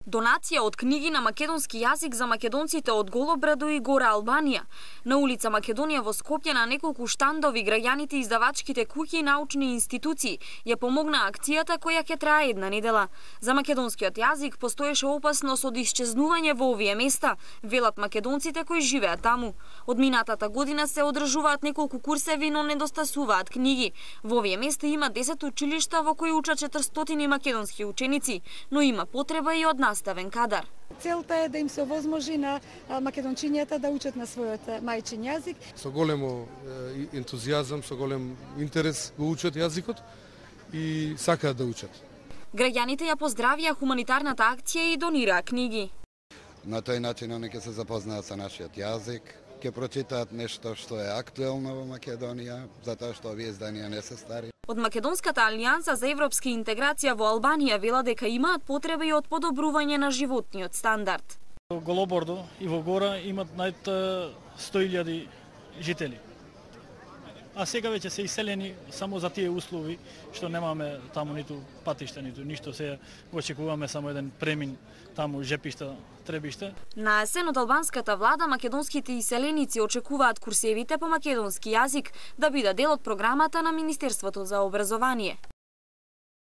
Донација од книги на македонски јазик за македонците од Голобрадо и Гора Албанија. На улица Македонија во Скопје на неколку штандови граѓаните, издавачките куќи и научни институции ја помогна акцијата која ќе трае една недела. За македонскиот јазик постоеше опасност од исчезнување во овие места, велат македонците кои живеат таму. Од минатата година се одржуваат неколку курсеви, но недостасуваат книги. Во овие места има 10 училишта во кои учат 400 македонски ученици, но има потреба и од наставен кадар. Целта е да им се овозможи на македончињата да учат на својот мајчин јазик. Со големо ентузијазам, со голем интерес го учат јазикот и сакаат да учат. Граѓаните ја поздравија хуманитарната акција и донираа книги. На тој начин они ќе се запознаат со нашиот јазик, ќе прочитаат нешто што е актуелно во Македонија, затоа што овие изданија не се стари. Од Македонската алијанса за европска интеграција во Албанија вела дека имаат потреба и од подобрување на животниот стандард. Голобордо и во Гора имат најд 100.000 жители. А сега веќе се иселени само за тие услови што немаме таму ниту патишта, ниту ништо, се очекуваме само еден премин таму жепишта, требишта. На есен од албанската влада македонските иселеници очекуваат курсевите по македонски јазик да бидат дел од програмата на Министерството за образование.